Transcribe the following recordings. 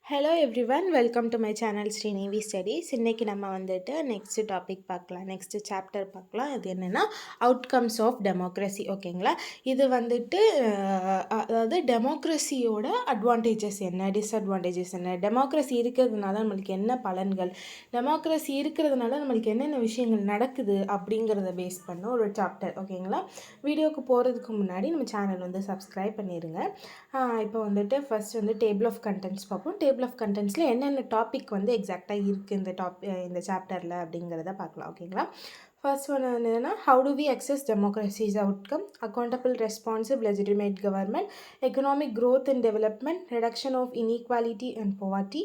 Hello everyone, welcome to my channel Srinivi studies. இன்றைக்கி நம்ம வந்துட்டு நெக்ஸ்ட் டாபிக் பார்க்கலாம், நெக்ஸ்ட் சாப்டர் பார்க்கலாம். அது என்னென்னா அவுட்கம்ஸ் ஆஃப் டெமோக்ரஸி. ஓகேங்களா? இது வந்துட்டு அதாவது டெமோக்ரஸியோட அட்வான்டேஜஸ் என்ன, டிஸ்அட்வான்டேஜஸ் என்ன, டெமோக்ரஸி இருக்கிறதுனால நம்மளுக்கு என்ன பலன்கள், டெமோக்ரஸி இருக்கிறதுனால நம்மளுக்கு என்னென்ன விஷயங்கள் நடக்குது அப்படிங்கிறத பேஸ் பண்ண ஒரு சாப்டர். ஓகேங்களா? வீடியோவுக்கு போகிறதுக்கு முன்னாடி நம்ம சேனல் வந்து சப்ஸ்கிரைப் பண்ணிடுங்க. இப்போ வந்துட்டு ஃபர்ஸ்ட் வந்து டேபிள் ஆஃப் கண்டென்ட்ஸ் பார்ப்போம். டேபிள் ஆஃப் கண்டென்ட்ஸில் என்னென்ன டாபிக் வந்து எக்ஸாக்டாக இருக்குது இந்த சாப்டரில் அப்படிங்கிறத பார்க்கலாம். ஓகேங்களா? ஃபர்ஸ்ட் ஒன் என்னென்னா, how do we access democracy's outcome, accountable responsive legitimate government, economic growth and development, reduction of inequality and poverty,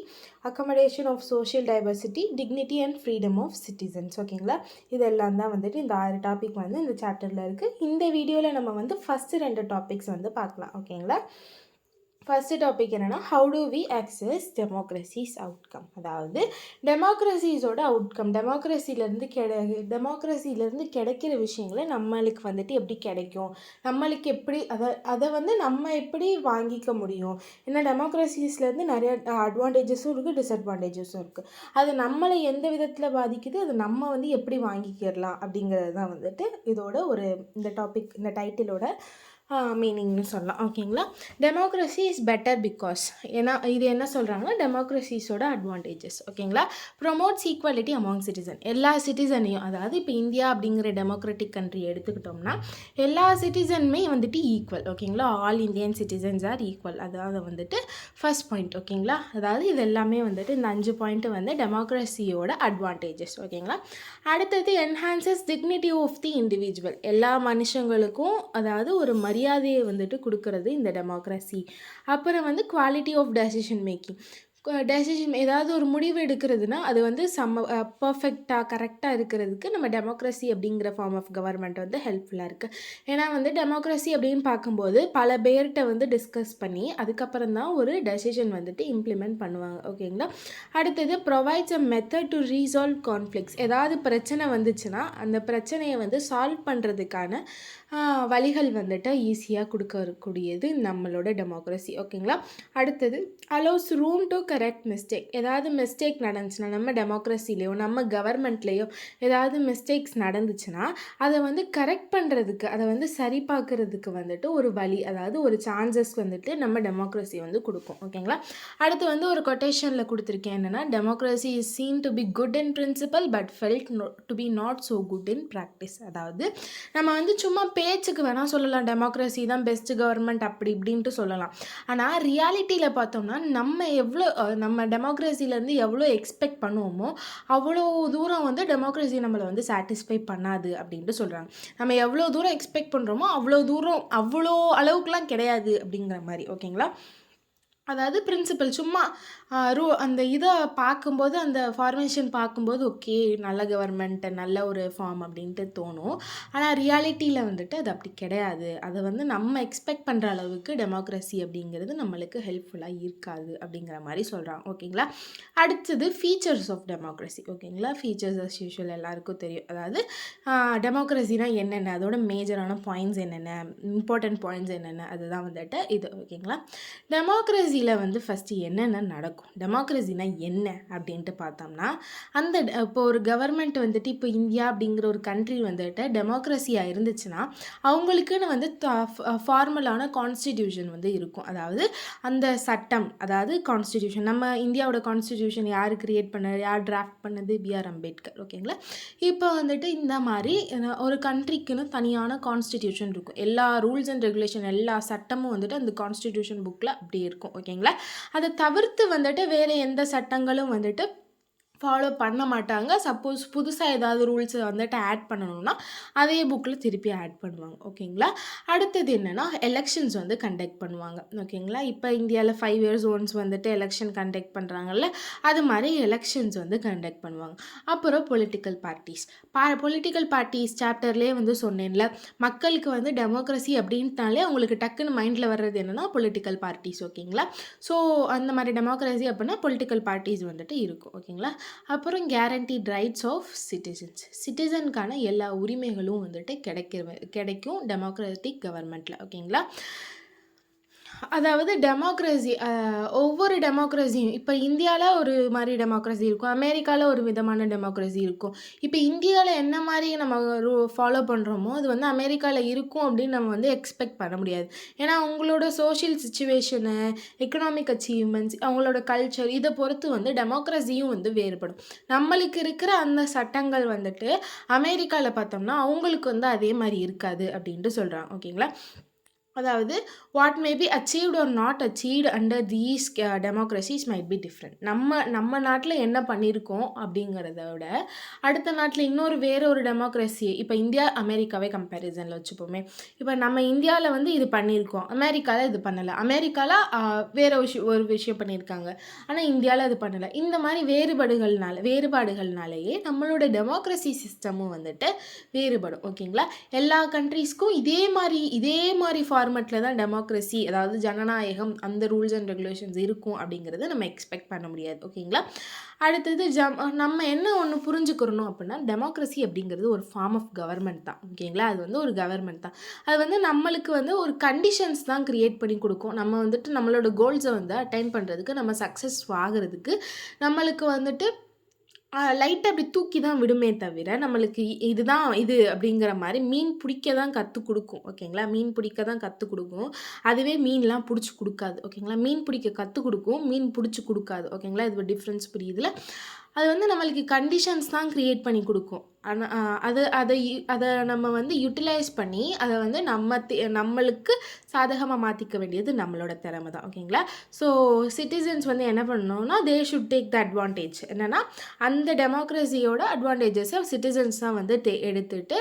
accommodation of social diversity, dignity and freedom of citizens. ஓகேங்களா? இதெல்லாம் தான் வந்துட்டு இந்த 6 டாபிக் வந்து இந்த சாப்டரில் இருக்குது. இந்த வீடியோவில் நம்ம வந்து ஃபஸ்ட்டு 2 டாபிக்ஸ் வந்து பார்க்கலாம். ஓகேங்களா? ஃபஸ்ட்டு டாபிக் என்னென்னா, how do we access democracy's outcome, அதாவது டெமோக்ரஸிஸோட அவுட்கம், டெமோக்ரஸிலேருந்து கிடைக்கிற விஷயங்களை நம்மளுக்கு வந்துட்டு எப்படி கிடைக்கும், நம்மளுக்கு எப்படி அதை வந்து நம்ம எப்படி வாங்கிக்க முடியும். ஏன்னா டெமோக்ரஸிஸ்லேருந்து நிறைய அட்வான்டேஜஸும் இருக்குது, டிஸ்அட்வான்டேஜஸும் இருக்குது. அது நம்மளை எந்த விதத்தில் பாதிக்குது, அது நம்ம வந்து எப்படி வாங்கிக்கிடலாம் அப்படிங்கிறது தான் வந்துட்டு இதோட இந்த டாபிக், இந்த டைட்டிலோட மீனிங்னு சொல்லலாம். ஓகேங்களா? டெமோக்ரஸி இஸ் பெட்டர் பிகாஸ், ஏன்னா இது என்ன சொல்கிறாங்கன்னா டெமோக்ரஸிஸோட அட்வான்டேஜஸ். ஓகேங்களா? ப்ரொமோட்ஸ் ஈக்குவாலிட்டி அமாங் சிட்டிசன், எல்லா சிட்டிசனையும், அதாவது இப்போ இந்தியா அப்படிங்கிற டெமோக்ராட்டிக் கண்ட்ரி எடுத்துக்கிட்டோம்னா எல்லா சிட்டிசனுமே வந்துட்டு ஈக்குவல். ஓகேங்களா? All Indian citizens are equal, அதாவது வந்துட்டு ஃபர்ஸ்ட் பாயிண்ட். ஓகேங்களா? அதாவது இது எல்லாமே வந்துட்டு இந்த 5 பாயிண்ட்டு வந்து டெமோக்ரஸியோட அட்வான்டேஜஸ். ஓகேங்களா? அடுத்தது enhances dignity of the individual, எல்லா மனுஷங்களுக்கும் அதாவது ஒரு மரியாதையை வந்துட்டு கொடுக்கறது இந்த டெமோக்ரஸி. அப்புறம் வந்து குவாலிட்டி ஆஃப் டெசிஷன் மேக்கிங், ஏதாவது ஒரு முடிவு எடுக்கிறதுனா அது வந்து பர்ஃபெக்டாக கரெக்டாக இருக்கிறதுக்கு நம்ம டெமோக்ரஸி அப்படிங்கிற ஃபார்ம் ஆஃப் கவர்மெண்ட் வந்து ஹெல்ப்ஃபுல்லாக இருக்குது. ஏன்னா வந்து டெமோக்ரஸி அப்படின்னு பார்க்கும்போது பல பேர்கிட்ட வந்து டிஸ்கஸ் பண்ணி அதுக்கப்புறம் தான் ஒரு டெசிஷன் வந்துட்டு இம்ப்ளிமெண்ட் பண்ணுவாங்க. ஓகேங்களா? அடுத்தது provides a method to resolve conflicts, ஏதாவது பிரச்சனை வந்துச்சுன்னா அந்த பிரச்சனையை வந்து சால்வ் பண்ணுறதுக்கான வழிகள் வந்துட்டு ஈஸியாக கொடுக்கக்கூடியது நம்மளோட டெமோக்ரஸி. ஓகேங்களா? அடுத்தது allows room to correct mistake, ஏதாவது மிஸ்டேக் நடந்துச்சுன்னா நம்ம டெமோக்ரஸிலேயோ நம்ம கவர்மெண்ட்லேயோ ஏதாவது மிஸ்டேக்ஸ் நடந்துச்சுன்னா அதை வந்து கரெக்ட் பண்ணுறதுக்கு, அதை வந்து சரி பார்க்குறதுக்கு வந்துட்டு ஒரு வழி, அதாவது ஒரு சான்சஸ் வந்துட்டு நம்ம டெமோக்ரஸி வந்து கொடுக்கும். ஓகேங்களா? அடுத்து வந்து ஒரு கொட்டேஷனில் கொடுத்துருக்கேன், என்னென்னா democracy is seen to be good in principle but felt to be not so good in practice. அதாவது நம்ம வந்து சும்மா பேச்சுக்கு வேணால் சொல்லலாம் டெமோக்ரஸி தான் பெஸ்ட் கவர்மெண்ட் அப்படி இப்படின்ட்டு சொல்லலாம். ஆனால் ரியாலிட்டியில் பார்த்தோம்னா நம்ம டெமோக்ரஸிலேருந்து எவ்வளோ எக்ஸ்பெக்ட் பண்ணுவோமோ அவ்வளோ தூரம் வந்து டெமோக்ரஸி நம்மளை வந்து சாட்டிஸ்ஃபை பண்ணாது அப்படின்ட்டு சொல்கிறாங்க. நம்ம எவ்வளோ தூரம் எக்ஸ்பெக்ட் பண்ணுறோமோ அவ்வளோ அளவுக்குலாம் கிடையாது அப்படிங்கிற மாதிரி. ஓகேங்களா? அதாவது பிரின்சிபல் சும்மா அந்த இதை பார்க்கும்போது, அந்த ஃபார்மேஷன் பார்க்கும்போது ஓகே நல்ல கவர்மெண்ட், நல்ல ஒரு ஃபார்ம் அப்படின்ட்டு தோணும். ஆனால் ரியாலிட்டியில் வந்துட்டு அது அப்படி கிடையாது. அதை வந்து நம்ம எக்ஸ்பெக்ட் பண்ணுற அளவுக்கு டெமோக்ரஸி அப்படிங்கிறது நம்மளுக்கு ஹெல்ப்ஃபுல்லாக இருக்காது அப்படிங்கிற மாதிரி சொல்கிறாங்க. ஓகேங்களா? அடுத்தது ஃபீச்சர்ஸ் ஆஃப் டெமோக்ரஸி. ஓகேங்களா? ஃபீச்சர்ஸ் அஸ் யூஷுவல் எல்லாருக்கும் தெரியும். அதாவது டெமோக்ரஸினா என்னென்ன, அதோட மேஜரான பாயிண்ட்ஸ் என்னென்ன, இம்பார்ட்டன்ட் பாயிண்ட்ஸ் என்னென்ன, அதுதான் வந்துட்டு இது. ஓகேங்களா? டெமோக்ரஸியில் வந்து ஃபஸ்ட்டு என்னென்ன நடக்கும், டெமோக்ரஸினா என்ன அப்படின்ட்டு பார்த்தோம்னா, இப்போ ஒரு கவர்மெண்ட் வந்துட்டு இப்போ இந்தியா அப்படிங்கிற ஒரு கண்ட்ரி வந்துட்டு டெமோக்ரஸியாக இருந்துச்சுன்னா அவங்களுக்குன்னு வந்து ஃபார்மலான கான்ஸ்டிடியூஷன் வந்து இருக்கும். அதாவது அந்த சட்டம், அதாவது கான்ஸ்டிடியூஷன், நம்ம இந்தியாவோட கான்ஸ்டிடியூஷன் யார் கிரியேட் பண்ணது, யார் டிராஃப்ட் பண்ணது, B.R. அம்பேத்கர். ஓகேங்களா? இப்போ வந்துட்டு இந்த மாதிரி ஒரு கண்ட்ரிக்குன்னு தனியான கான்ஸ்டிடியூஷன் இருக்கும். எல்லா ரூல்ஸ் அண்ட் ரெகுலேஷன், எல்லா சட்டமும் வந்துட்டு அந்த கான்ஸ்டிடியூஷன் புக்கில் அப்படி இருக்கும். ஓகேங்களா? அதை தவிர்த்து வந்துட்டு வேறு எந்த சட்டங்களும் வந்துட்டு ஃபாலோ பண்ண மாட்டாங்க. சப்போஸ் புதுசாக ஏதாவது ரூல்ஸை வந்துட்டு ஆட் பண்ணணும்னா அதே புக்கில் திருப்பி ஆட் பண்ணுவாங்க. ஓகேங்களா? அடுத்தது என்னென்னா எலெக்ஷன்ஸ் வந்து கண்டக்ட் பண்ணுவாங்க. ஓகேங்களா? இப்போ இந்தியாவில் 5 years ஒன்ஸ் வந்துட்டு எலெக்ஷன் கண்டக்ட் பண்ணுறாங்கல்ல, அது மாதிரி எலெக்ஷன்ஸ் வந்து கண்டக்ட் பண்ணுவாங்க. அப்புறம் பொலிட்டிக்கல் பார்ட்டிஸ் சாப்டர்லேயே வந்து சொன்னேன்ல, மக்களுக்கு வந்து டெமோக்ரஸி அப்படின்ட்டாலே அவங்களுக்கு டக்குன்னு மைண்டில் வர்றது என்னென்னா பொலிட்டிக்கல் பார்ட்டிஸ். ஓகேங்களா? ஸோ அந்த மாதிரி டெமோக்ரஸி அப்படின்னா பொலிட்டிக்கல் பார்ட்டிஸ் வந்துட்டு இருக்கும். ஓகேங்களா? அப்புறம் கேரண்டீட் ரைட்ஸ் ஆஃப் சிட்டிசனுக்கான எல்லா உரிமைகளும் வந்துட்டு கிடைக்கும் டெமோக்ராட்டிக் கவர்மெண்ட்டில். ஓகேங்களா? அதாவது டெமோக்ரஸி ஒவ்வொரு டெமோக்ரஸியும் இப்போ இந்தியாவில் ஒரு மாதிரி டெமோக்ரஸி இருக்கும், அமெரிக்காவில் ஒரு விதமான டெமோக்ரஸி இருக்கும். இப்போ இந்தியாவில் என்ன மாதிரி நம்ம ஃபாலோ பண்ணுறோமோ அது வந்து அமெரிக்காவில் இருக்கும் அப்படின்னு நம்ம வந்து எக்ஸ்பெக்ட் பண்ண முடியாது. ஏன்னா அவங்களோட சோஷியல் சுச்சுவேஷனு, எக்கனாமிக் அச்சீவ்மெண்ட்ஸ், அவங்களோட கல்ச்சர் இதை பொறுத்து வந்து டெமோக்ரஸியும் வந்து வேறுபடும். நம்மளுக்கு இருக்கிற அந்த சட்டங்கள் வந்துட்டு அமெரிக்காவில் பார்த்தோம்னா அவங்களுக்கு வந்து அதே மாதிரி இருக்காது அப்படின்ட்டு சொல்கிறாங்க. ஓகேங்களா? அதாவது what may be achieved or not achieved under these democracies might be different. நம்ம நாட்டில் என்ன பண்ணியிருக்கோம் அப்படிங்கிறத விட அடுத்த நாட்டில் வேற ஒரு டெமோக்ரஸி, இப்போ இந்தியா அமெரிக்காவே கம்பேரிசனில் வச்சுப்போமே. இப்போ நம்ம இந்தியாவில் வந்து இது பண்ணியிருக்கோம், அமெரிக்காவில் இது பண்ணலை. அமெரிக்காவில் வேற ஒரு விஷயம் பண்ணியிருக்காங்க, ஆனால் இந்தியாவில் அது பண்ணலை. இந்த மாதிரி வேறுபாடுகள்னாலேயே நம்மளோட டெமோக்ரஸி சிஸ்டமும் வந்துட்டு வேறுபடும். ஓகேங்களா? எல்லா கண்ட்ரீஸ்க்கும் இதே மாதிரி ஃபார்மேட்டில் தான் டெமோக்ரஸி, அதாவது ஜனநாயகம், அந்த ரூல்ஸ் அண்ட் ரெகுலேஷன்ஸ் இருக்கும் அப்படிங்கிறத நம்ம எக்ஸ்பெக்ட் பண்ண முடியாது. ஓகேங்களா? அடுத்தது நம்ம என்ன ஒன்று புரிஞ்சுக்கிறணும் அப்படின்னா, டெமோக்ரஸி அப்படிங்கிறது ஒரு ஃபார்ம் ஆஃப் கவர்மெண்ட் தான். ஓகேங்களா? அது வந்து ஒரு கவர்மெண்ட் தான். அது வந்து நம்மளுக்கு வந்து ஒரு கண்டிஷன்ஸ் தான் க்ரியேட் பண்ணி கொடுக்கும். நம்ம வந்துட்டு நம்மளோட கோல்ஸை வந்து அட்டைன் பண்ணுறதுக்கு, நம்ம சக்ஸஸ் ஆகிறதுக்கு நம்மளுக்கு வந்துட்டு லைட்டாக அப்படி தூக்கி தான் விடுமே தவிர, நம்மளுக்கு இதுதான் இது அப்படிங்கிற மாதிரி மீன் பிடிக்க தான் கற்றுக் கொடுக்கும். ஓகேங்களா? மீன் பிடிக்க தான் கற்றுக் கொடுக்கும். அதுவே மீன்லாம் பிடிச்சி கொடுக்காது. ஓகேங்களா? மீன் பிடிக்க கற்றுக் கொடுக்கும், மீன் பிடிச்சி கொடுக்காது. ஓகேங்களா? இது ஒரு டிஃப்ரென்ஸ் புரியுதுல? அது வந்து நம்மளுக்கு கண்டிஷன்ஸ் தான் க்ரியேட் பண்ணி கொடுக்கும். ஆனால் அதை நம்ம வந்து யூட்டிலைஸ் பண்ணி அதை வந்து நம்மளுக்கு சாதகமாக மாற்றிக்க வேண்டியது நம்மளோட திறமை தான். ஓகேங்களா? ஸோ சிட்டிசன்ஸ் வந்து என்ன பண்ணணும்னா, they should take the advantage. என்னென்னா அந்த டெமோக்ரஸியோட அட்வான்டேஜஸை சிட்டிசன்ஸ் தான் வந்து எடுத்துகிட்டு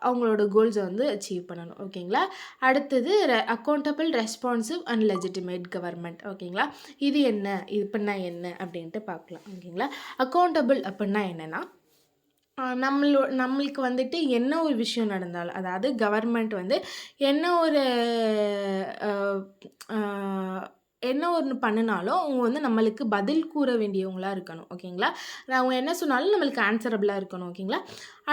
அவங்களோட கோல்ஸை வந்து அச்சீவ் பண்ணணும். ஓகேங்களா? அடுத்தது accountable, responsive and legitimate government. ஓகேங்களா? இது இப்படின்னா என்ன அப்படின்ட்டு பார்க்கலாம். ஓகேங்களா? அக்கௌண்டபிள் அப்படின்னா என்னென்னா, நம்மளுக்கு வந்துட்டு என்ன ஒரு விஷயம் நடந்தாலும், அதாவது கவர்மெண்ட் வந்து என்ன ஒன்று பண்ணினாலும் அவங்க வந்து நம்மளுக்கு பதில் கூற வேண்டியவங்களாக இருக்கணும். ஓகேங்களா? அவங்க என்ன சொன்னாலும் நம்மளுக்கு ஆன்சரபிளாக இருக்கணும். ஓகேங்களா?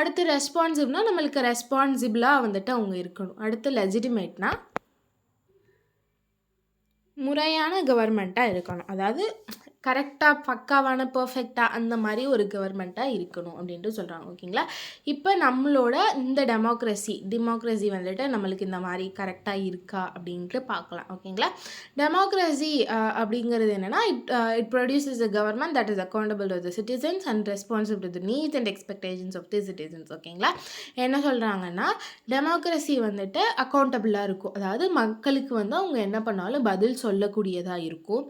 அடுத்து ரெஸ்பான்சிவ்னா நம்மளுக்கு ரெஸ்பான்சிபிளாக வந்துட்டு அவங்க இருக்கணும். அடுத்து லெஜிட்டிமேட்னா முறையான கவர்மெண்ட்டாக இருக்கணும். அதாவது கரெக்டாக, பக்காவான, பர்ஃபெக்டாக அந்த மாதிரி ஒரு கவர்மெண்ட்டாக இருக்கணும் அப்படின்ட்டு சொல்கிறாங்க. ஓகேங்களா? இப்போ நம்மளோட இந்த டெமோக்ரஸி வந்துட்டு நம்மளுக்கு இந்த மாதிரி கரெக்டாக இருக்கா அப்படின்ட்டு பார்க்கலாம். ஓகேங்களா? டெமோக்ரஸி அப்படிங்கிறது என்னென்னா, it produces a government that is accountable to the citizens and responsible to the needs and expectations of the citizens. ஓகேங்களா? என்ன சொல்கிறாங்கன்னா, டெமோக்ரஸி வந்துட்டு அக்கௌண்டபிளாக இருக்கும். அதாவது மக்களுக்கு வந்து அவங்க என்ன பண்ணாலும் பதில் சொல்லக்கூடியதாக இருக்கும்.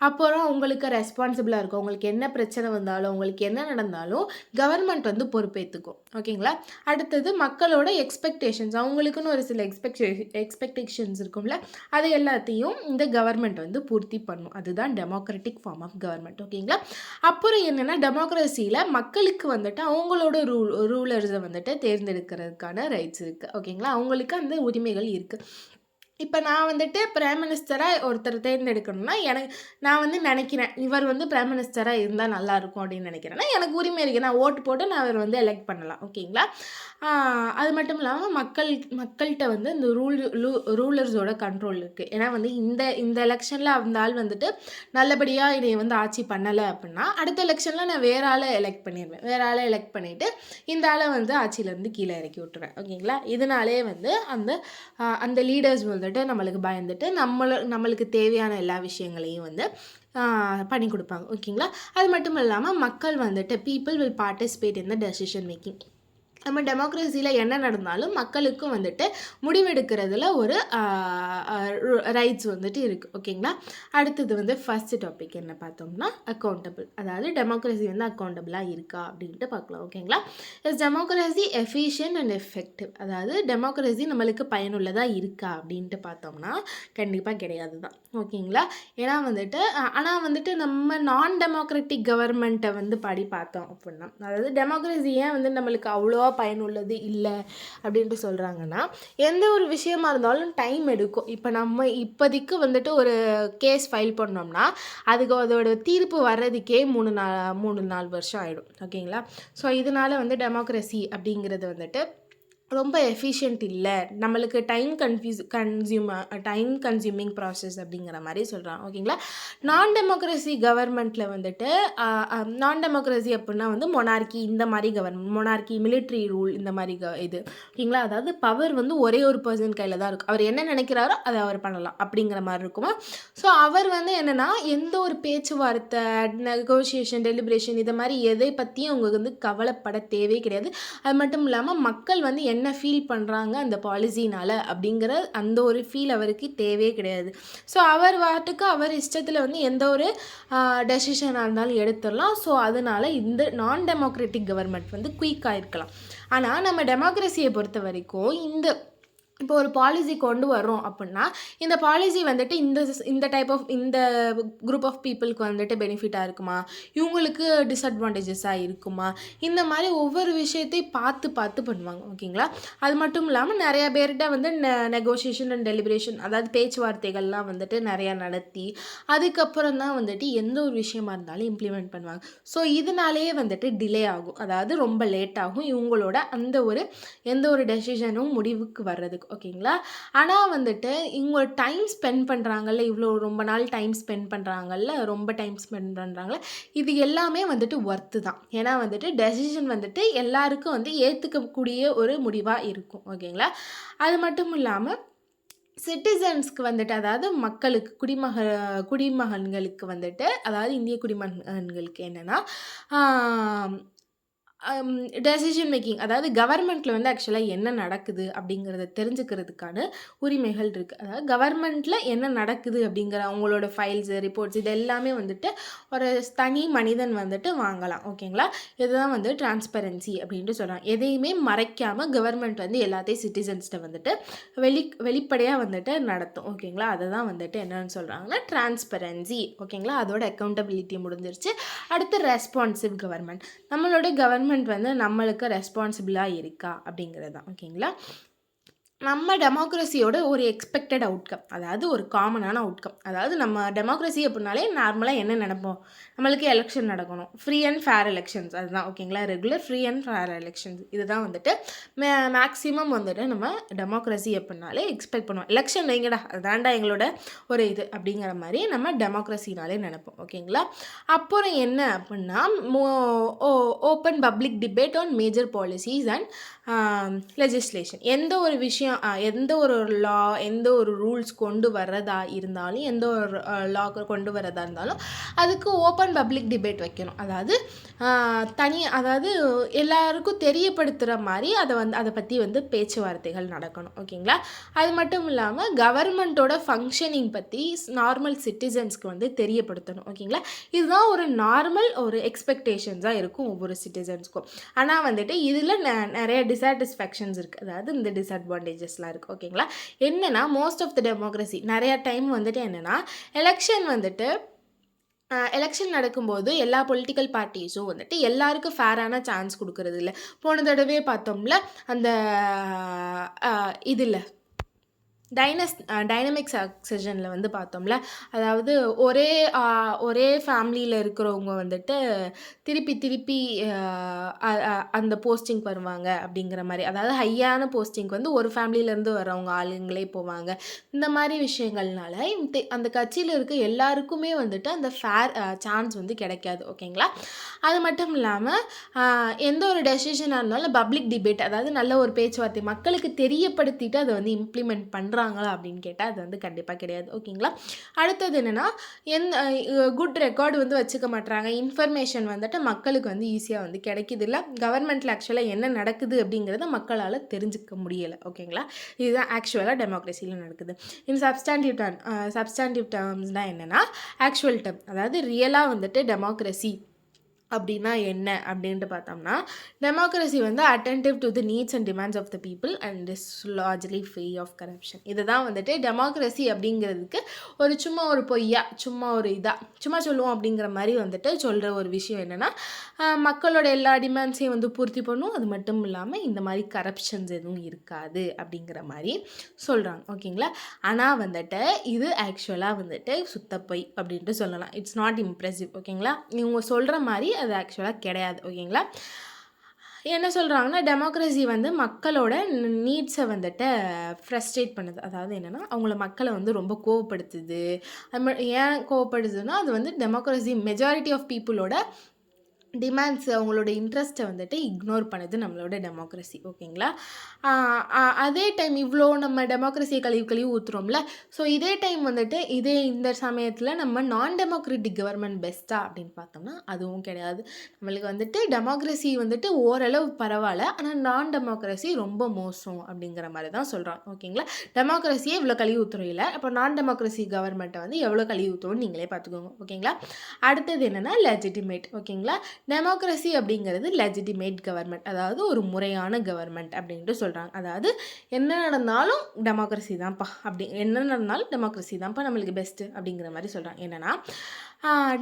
அப்புறம் அவங்களுக்கு ரெஸ்பான்சிபிளாக இருக்கும். உங்களுக்கு என்ன பிரச்சனை வந்தாலும், உங்களுக்கு என்ன நடந்தாலும் கவர்மெண்ட் வந்து பொறுப்பேற்றுக்கும். ஓகேங்களா? அடுத்தது மக்களோட எக்ஸ்பெக்டேஷன்ஸ், அவங்களுக்குன்னு ஒரு சில எக்ஸ்பெக்டேஷன்ஸ் இருக்கும்ல, அது எல்லாத்தையும் இந்த கவர்மெண்ட் வந்து பூர்த்தி பண்ணும். அதுதான் டெமோக்ராட்டிக் ஃபார்ம் ஆஃப் கவர்மெண்ட். ஓகேங்களா? அப்புறம் என்னென்னா, டெமோக்ரஸியில் மக்களுக்கு வந்துட்டு அவங்களோட ரூலர்ஸை வந்துட்டு தேர்ந்தெடுக்கிறதுக்கான ரைட்ஸ் இருக்குது. ஓகேங்களா? அவங்களுக்கு அந்த உரிமைகள் இருக்குது. இப்போ நான் வந்துட்டு பிரைம் மினிஸ்டராக ஒருத்தர் தேர்ந்தெடுக்கணும்னா நான் வந்து நினைக்கிறேன், இவர் வந்து பிரைம் மினிஸ்டராக இருந்தால் நல்லாயிருக்கும் அப்படின்னு நினைக்கிறேன்னா எனக்கு உரிமை இருக்குது. நான் ஓட்டு போட்டு நான் அவர் வந்து எலெக்ட் பண்ணலாம். ஓகேங்களா? அது மட்டும் இல்லாமல் மக்கள்கிட்ட வந்து இந்த ரூலர்ஸோட கண்ட்ரோல் இருக்குது. ஏன்னா வந்து இந்த எலெக்ஷனில் அந்த ஆள் வந்துட்டு நல்லபடியாக இதை வந்து ஆட்சி பண்ணலை அப்படின்னா அடுத்த எலெக்ஷனில் நான் வேற ஆளை எலெக்ட் பண்ணிடுவேன். வேற ஆளை எலெக்ட் பண்ணிவிட்டு இந்த ஆளை வந்து ஆட்சியிலேருந்து கீழே இறக்கி விட்டுருவேன். ஓகேங்களா? இதனாலே வந்து அந்த லீடர்ஸ் வந்துட்டு நம்மளுக்கு பயந்துட்டு நம்மளுக்கு தேவையான எல்லா விஷயங்களையும் வந்து பண்ணி கொடுப்பாங்க. ஓகேங்களா? அது மட்டும் இல்லாமல் மக்கள் வந்துட்டு people will participate in the decision making. நம்ம டெமோக்ரஸியில் என்ன நடந்தாலும் மக்களுக்கும் வந்துட்டு முடிவெடுக்கிறதுல ஒரு ரைட்ஸ் வந்துட்டு இருக்குது. ஓகேங்களா? அடுத்தது வந்து ஃபஸ்ட்டு டாபிக் என்ன பார்த்தோம்னா அக்கௌண்டபிள். அதாவது டெமோக்ரஸி வந்து அக்கௌண்டபிளாக இருக்கா அப்படின்ட்டு பார்க்கலாம். ஓகேங்களா? Is democracy efficient and effective. அதாவது டெமோக்ரஸி நம்மளுக்கு பயனுள்ளதாக இருக்கா அப்படின்ட்டு பார்த்தோம்னா கண்டிப்பாக கிடையாது தான். ஓகேங்களா? ஏன்னா வந்துட்டு ஆனால் வந்துட்டு நம்ம நான் டெமோக்ராட்டிக் கவர்மெண்ட்டை வந்து பார்த்தோம் அப்படின்னா, அதாவது டெமோக்ரஸி ஏன் வந்து நம்மளுக்கு அவ்வளோவா பயனுள்ளது இல்லை அப்படின்ட்டு சொல்கிறாங்கன்னா, எந்த ஒரு விஷயமா இருந்தாலும் டைம் எடுக்கும். இப்போ நம்ம இப்போதைக்கு வந்துட்டு ஒரு கேஸ் ஃபைல் பண்ணோம்னா அதோட தீர்ப்பு வர்றதுக்கே 3-4 வருஷம் ஆகிடும். ஓகேங்களா? ஸோ இதனால் வந்து டெமோக்ரஸி அப்படிங்கிறது வந்துட்டு ரொம்ப எஃபிஷியன்ட் இல்ல. நம்மளுக்கு டைம் கன்சியூமிங் ப்ராசஸ் அப்படிங்கிற மாரி சொல்றாங்க. ஓகேங்களா? நான் டெமோக்ரசி கவர்மெண்ட்ல வந்துட்டு நான் டெமோக்ரசி அப்புட்னா வந்து மொனார்கி இந்த மாரி கவர்மெண்ட். மொனார்கி, மிலிட்டரி ரூல் இந்த மாரி இது. ஓகேங்களா? அதாவது பவர் வந்து ஒரே ஒரு பெர்சன் கையில தான் இருக்கும். அவர் என்ன நினைக்கிறாரோ அத அவர் பண்ணலாம் அப்படிங்கிற மாரி இருக்குமா. ஸோ அவர் வந்து என்னன்னா, எந்த ஒரு பேச்சுவார்த்தை, நெகோசியேஷன், டெலிபரேஷன் இத மாரி எதை பத்தியும் அவங்க வந்து கவலைப்பட தேவையே கிடையாது. அது மட்டும் இல்லாம மக்கள் வந்து என்ன ஃபீல் பண்ணுறாங்க அந்த பாலிசினால் அப்படிங்கிற அந்த ஒரு ஃபீல் அவருக்கு தேவையே கிடையாது. ஸோ அவர் பாட்டுக்கு அவர் இஷ்டத்தில் வந்து எந்த ஒரு டெசிஷனாக இருந்தாலும் எடுத்துடலாம். ஸோ அதனால் இந்த நான் டெமோக்ராட்டிக் கவர்மெண்ட் வந்து குயிக்காக இருக்கலாம். ஆனால் நம்ம டெமோக்ரஸியை பொறுத்த வரைக்கும் இப்போ ஒரு பாலிசி கொண்டு வர்றோம் அப்படின்னா, இந்த பாலிசி வந்துட்டு இந்த டைப் ஆஃப் இந்த குரூப் ஆஃப் பீப்புளுக்கு வந்துட்டு பெனிஃபிட்டாக இருக்குமா? இவங்களுக்கு டிஸ்அட்வான்டேஜஸாக இருக்குமா? இந்த மாதிரி ஒவ்வொரு விஷயத்தையும் பார்த்து பார்த்து பண்ணுவாங்க. ஓகேங்களா? அது மட்டும் இல்லாமல் நிறையா பேர்கிட்ட வந்து நெகோசியேஷன் அண்ட் டெலிபரேஷன், அதாவது பேச்சுவார்த்தைகள்லாம் வந்துட்டு நிறையா நடத்தி அதுக்கப்புறம் தான் வந்துட்டு எந்த ஒரு விஷயமா இருந்தாலும் இம்ப்ளிமெண்ட் பண்ணுவாங்க. ஸோ இதனாலேயே வந்துட்டு டிலே ஆகும். அதாவது ரொம்ப லேட் ஆகும் இவங்களோட எந்த ஒரு டெசிஷனும் முடிவுக்கு வர்றதுக்கு. ஓகேங்களா? ஆனால் வந்துட்டு இவங்க டைம் ஸ்பெண்ட் பண்ணுறாங்கல்ல, இவ்வளோ ரொம்ப நாள் டைம் ஸ்பெண்ட் பண்ணுறாங்கல்ல, ரொம்ப டைம் ஸ்பெண்ட் பண்ணுறாங்கல்ல, இது எல்லாமே வந்துட்டு ஒர்த்து தான். ஏன்னா வந்துட்டு டெசிஷன் வந்துட்டு எல்லாருக்கும் வந்து ஏற்றுக்கக்கூடிய ஒரு முடிவாக இருக்கும். ஓகேங்களா? அது மட்டும் இல்லாமல் சிட்டிசன்ஸ்க்கு வந்துட்டு, அதாவது மக்களுக்கு குடிமகன்களுக்கு வந்துட்டு, அதாவது இந்திய குடிமகன்களுக்கு என்னென்னா டெசிஷன் மேக்கிங், அதாவது கவர்மெண்ட்டில் வந்து ஆக்சுவலாக என்ன நடக்குது அப்படிங்கிறத தெரிஞ்சுக்கிறதுக்கான உரிமைகள் இருக்குது. அதாவது கவர்மெண்ட்டில் என்ன நடக்குது அப்படிங்கிற அவங்களோட ஃபைல்ஸு, ரிப்போர்ட்ஸ் இது எல்லாமே வந்துட்டு ஒரு தனி மனிதன் வந்துட்டு வாங்கலாம். ஓகேங்களா? இதுதான் வந்து டிரான்ஸ்பரன்சி அப்படின்ட்டு சொல்கிறாங்க. எதையுமே மறைக்காமல் கவர்மெண்ட் வந்து எல்லாத்தையும் சிட்டிசன்ஸ்கிட்ட வந்துட்டு வெளிப்படையாக வந்துட்டு நடத்தும். ஓகேங்களா? அதை தான் வந்துட்டு என்னன்னு சொல்கிறாங்கன்னா டிரான்ஸ்பரன்சி. ஓகேங்களா? அதோட அக்கௌண்டபிலிட்டி முடிஞ்சிருச்சு. அடுத்து ரெஸ்பான்சிவ் கவர்மெண்ட். நம்மளோட கவர்மெண்ட் வந்து நம்மளுக்கு ரெஸ்பான்சிபிளாக இருக்கா அப்படிங்கிறது தான். ஓகேங்களா? நம்ம டெமோக்ரஸியோட ஒரு எக்ஸ்பெக்டட் அவுட்கம், அதாவது ஒரு காமனான அவுட்கம். அதாவது நம்ம டெமோக்ரஸி அப்படின்னாலே நார்மலாக என்ன நினைப்போம்? நம்மளுக்கு எலெக்ஷன் நடக்கணும், ஃப்ரீ அண்ட் ஃபேர் எலெக்ஷன்ஸ். அதுதான். ஓகேங்களா? Regular free and fair elections இதுதான் வந்துட்டு மேக்ஸிமம் வந்துட்டு நம்ம டெமோக்ரஸி அப்படின்னாலே எக்ஸ்பெக்ட் பண்ணுவோம். எலெக்ஷன் வைங்கடா, அதாண்டா எங்களோட ஒரு இது அப்படிங்கிற மாதிரி நம்ம டெமோக்ரஸினாலே நினைப்போம். ஓகேங்களா? அப்புறம் என்ன அப்படின்னா open public debate on major policies and legislation. எந்த ஒரு விஷயம், எந்த ஒரு லா, எந்த ஒரு ரூல்ஸ் கொண்டு வர்றதா இருந்தாலும், எந்த ஒரு லா கொண்டு வர்றதா இருந்தாலும் அதுக்கு ஓப்பன் பப்ளிக் டிபேட் வைக்கணும். அதாவது அதாவது எல்லாருக்கும் தெரியப்படுத்துகிற மாதிரி அதை பற்றி வந்து பேச்சுவார்த்தைகள் நடக்கணும். ஓகேங்களா? அது மட்டும் இல்லாமல் கவர்மெண்ட்டோட ஃபங்க்ஷனிங் பற்றி நார்மல் சிட்டிசன்ஸ்க்கு வந்து தெரியப்படுத்தணும். ஓகேங்களா? இதுதான் ஒரு எக்ஸ்பெக்டேஷன்ஸாக இருக்கும் ஒவ்வொரு சிட்டிசன்ஸ்க்கும். ஆனால் வந்துட்டு இதில் நிறைய டிசாட்டிஸ்ஃபேக்ஷன்ஸ் இருக்குது. அதாவது இந்த டிஸ்அட்வான்டேஜஸ்லாம் இருக்குது. ஓகேங்களா? என்னென்னா மோஸ்ட் ஆஃப் த டெமோக்ரஸி நிறையா டைம் வந்துட்டு என்னென்னா எலெக்ஷன் நடக்கும்போது எல்லா பொலிட்டிக்கல் பார்ட்டிஸும் வந்துட்டு எல்லாருக்கும் ஃபேரான சான்ஸ் கொடுக்கறது இல்லை. போன தடவை பார்த்தோம்ல அந்த இதில் டைனமிக் சக்சஷனில் வந்து பார்த்தோம்ல, அதாவது ஒரே ஃபேமிலியில் இருக்கிறவங்க வந்துட்டு திருப்பி அந்த போஸ்டிங் வருவாங்க அப்படிங்கிற மாதிரி. அதாவது ஹையான போஸ்டிங்க்கு வந்து ஒரு ஃபேமிலியிலேருந்து வரவங்க ஆளுங்களே போவாங்க. இந்த மாதிரி விஷயங்கள்னால அந்த கட்சியில் இருக்க எல்லாருக்குமே வந்துட்டு அந்த ஃபேர் சான்ஸ் வந்து கிடைக்காது. ஓகேங்களா? அது மட்டும் இல்லாமல் எந்த ஒரு டெசிஷனாக இருந்தாலும் பப்ளிக் டிபேட், அதாவது நல்ல ஒரு பேச்சுவார்த்தை மக்களுக்கு தெரியப்படுத்திட்டு அதை வந்து இம்ப்ளிமெண்ட் பண்ணுறாங்களா அப்படின்னு கேட்டால் அது வந்து கண்டிப்பாக கிடையாது. ஓகேங்களா? அடுத்தது என்னென்னா குட் ரெக்கார்டு வந்து வச்சுக்க மாட்டுறாங்க. இன்ஃபர்மேஷன் வந்துட்டு மக்களுக்கு வந்து ஈஸியாக வந்து கிடைக்கிது இல்லை. கவர்மெண்ட்டில் ஆக்சுவலாக என்ன நடக்குது அப்படிங்கிறத மக்களால் தெரிஞ்சுக்க முடியலை. ஓகேங்களா? இதுதான் ஆக்சுவலாக டெமோக்ரஸியில் நடக்குது. இன் சப்ஸ்டாண்டிவ் டேர்ம்ஸ்னால் என்னென்னா ஆக்சுவல் டேர்ம், அதாவது ரியலாக வந்துட்டு டெமோக்ரஸி அப்படின்னா என்ன அப்படின்ட்டு பார்த்தோம்னா, டெமோக்ரஸி வந்து attentive to the needs and demands of the people and is largely free of corruption. இதுதான் வந்துட்டு டெமோக்ரஸி அப்படிங்கிறதுக்கு சும்மா ஒரு பொய்யா, சும்மா சொல்லுவோம் அப்படிங்கிற மாதிரி வந்துட்டு சொல்கிற ஒரு விஷயம் என்னென்னா, மக்களோட எல்லா டிமாண்ட்ஸையும் வந்து பூர்த்தி பண்ணும். அது மட்டும் இல்லாமல் இந்த மாதிரி கரப்ஷன்ஸ் எதுவும் இருக்காது அப்படிங்கிற மாதிரி சொல்கிறாங்க. ஓகேங்களா? ஆனால் வந்துட்டு இது ஆக்சுவலாக வந்துட்டு சுத்தப்பொய் அப்படின்ட்டு சொல்லலாம். It's not impressive. ஓகேங்களா? இவங்க சொல்கிற மாதிரி அது ஆக்சுவலாக கிடையாது. ஓகேங்களா? என்ன சொல்கிறாங்கன்னா, டெமோக்ரஸி வந்து மக்களோட நீட்ஸை வந்துட்டு ஃப்ரஸ்ட்ரேட் பண்ணுது. அதாவது என்னென்னா, அவங்கள மக்களை வந்து ரொம்ப கோவப்படுத்துது. ஏன் கோவப்படுதுன்னா, அது வந்து டெமோக்ரஸி மெஜாரிட்டி ஆஃப் பீப்புளோட டிமாண்ட்ஸ் அவங்களோட இன்ட்ரெஸ்ட்டை வந்துட்டு இக்னோர் பண்ணுது நம்மளோட டெமோக்ரஸி. ஓகேங்களா? அதே டைம் இவ்வளோ நம்ம டெமோக்ரஸியை கழுவி ஊற்றுறோம்ல. ஸோ இதே டைம் வந்துட்டு இந்த சமயத்தில் நம்ம நான் டெமோக்ராட்டிக் கவர்மெண்ட் பெஸ்ட்டா அப்படின்னு பார்த்தோம்னா அதுவும் கிடையாது. நம்மளுக்கு வந்துட்டு டெமோக்ரஸி வந்துட்டு ஓரளவு பரவாயில்ல, ஆனால் நான் டெமோக்ரஸி ரொம்ப மோசம் அப்படிங்கிற மாதிரி தான் சொல்கிறோம். ஓகேங்களா? டெமோக்ரஸியே இவ்வளோ கழுவி ஊற்றுறோம் இல்லை, அப்போ நான் டெமோக்ரஸி கவர்மெண்ட்டை வந்து எவ்வளோ கழுவி ஊற்றுறோம்னு நீங்களே பார்த்துக்கோங்க. ஓகேங்களா? அடுத்தது என்னென்னா லெஜிட்டிமேட். ஓகேங்களா? டெமோக்ரஸி அப்படிங்கிறது லெஜிட்டிமேட் கவர்மெண்ட், அதாவது ஒரு முறையான கவர்மெண்ட் அப்படின்ட்டு சொல்கிறாங்க. அதாவது என்ன நடந்தாலும் டெமோக்ரஸி தான்ப்பா, என்ன நடந்தாலும் டெமோக்ரஸி தான்ப்பா நம்மளுக்கு பெஸ்ட்டு அப்படிங்கிற மாதிரி சொல்கிறாங்க. என்னென்னா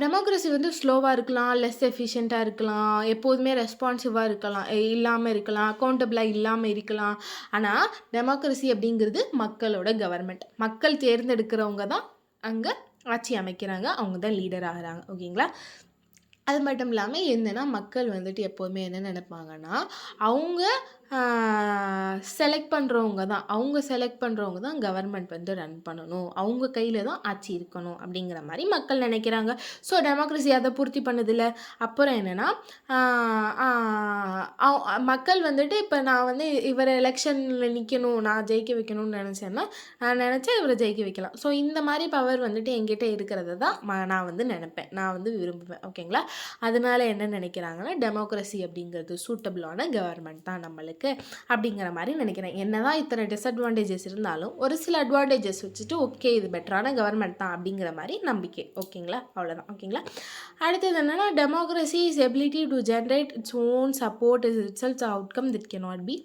டெமோக்ரஸி வந்து ஸ்லோவாக இருக்கலாம், லெஸ் எஃபிஷியண்ட்டாக இருக்கலாம், எப்போதுமே ரெஸ்பான்சிவாக இல்லாமல் இருக்கலாம், அக்கௌண்டபிளாக இல்லாமல் இருக்கலாம். ஆனால் டெமோக்ரஸி அப்படிங்கிறது மக்களோட கவர்மெண்ட். மக்கள் தேர்ந்தெடுக்கிறவங்க தான் அங்கே ஆட்சி அமைக்கிறாங்க, அவங்க தான் லீடர் ஆகிறாங்க. ஓகேங்களா? அது மட்டும் இல்லாமல் என்னென்னா, மக்கள் வந்துட்டு எப்போதுமே என்ன நினைப்பாங்கன்னா, அவங்க செலக்ட் பண்ணுறவங்க தான் கவர்மெண்ட் வந்து ரன் பண்ணணும், அவங்க கையில் தான் ஆட்சி இருக்கணும் அப்படிங்கிற மாதிரி மக்கள் நினைக்கிறாங்க. ஸோ டெமோக்ரஸி அதை பூர்த்தி பண்ணுதில்ல. அப்புறம் என்னென்னா, மக்கள் வந்துட்டு இப்போ நான் வந்து இவரை எலெக்ஷனில் நிற்கணும், நான் ஜெயிக்க வைக்கணும்னு நினச்சேன்னா, நான் நினச்சா இவரை ஜெயிக்க வைக்கலாம். ஸோ இந்த மாதிரி பவர் வந்துட்டு என்கிட்ட இருக்கிறத தான் நான் வந்து நினைப்பேன், நான் வந்து விரும்புவேன். ஓகேங்களா? அதனால என்ன நினைக்கிறாங்கன்னா, டெமோக்ரஸி அப்படிங்கிறது சூட்டபிளான கவர்மெண்ட் தான் நம்மளுக்கு அப்படிங்கிற மாதிரி நினைக்கிறேன். என்னதான் இத்தனை டிஸ்அட்வான்டேஜஸ் இருந்தாலும் ஒரு சில அட்வான்டேஜஸ் வச்சுட்டு ஓகே இது பெட்டரான கவர்மெண்ட் தான் அப்படிங்கிற மாதிரி நம்பிக்கை. ஓகேங்களா? அவ்வளோதான். ஓகேங்களா? அடுத்தது என்னென்னா, democracy is ability to generate its own support is it's outcome that cannot be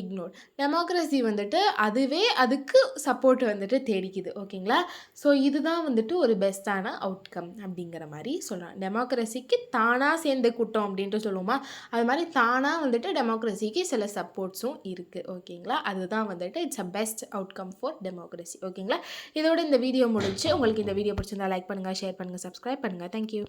ignored. Democracy வந்துட்டு அதுவே அதுக்கு சப்போர்ட் வந்துட்டு தேடிக்குது. ஓகேங்களா? ஸோ இதுதான் வந்துட்டு ஒரு பெஸ்ட்டான அவுட்கம் அப்படிங்கிற மாதிரி சொல்கிறாங்க. டெமோக்ரஸிக்கு தானாக சேர்ந்த கூட்டம் அப்படின்ட்டு சொல்லுவோமா, அது மாதிரி தானாக வந்துட்டு டெமோக்ரஸிக்கு சில சப்போர்ட்ஸும் இருக்குது. ஓகேங்களா? அதுதான் வந்துட்டு it's a best outcome for democracy. ஓகேங்களா? இதோட இந்த வீடியோ முடிஞ்சு. உங்களுக்கு இந்த வீடியோ பிடிச்சிருந்தா லைக் பண்ணுங்கள், ஷேர் பண்ணுங்கள், சப்ஸ்கிரைப் பண்ணுங்கள். தேங்க்யூ.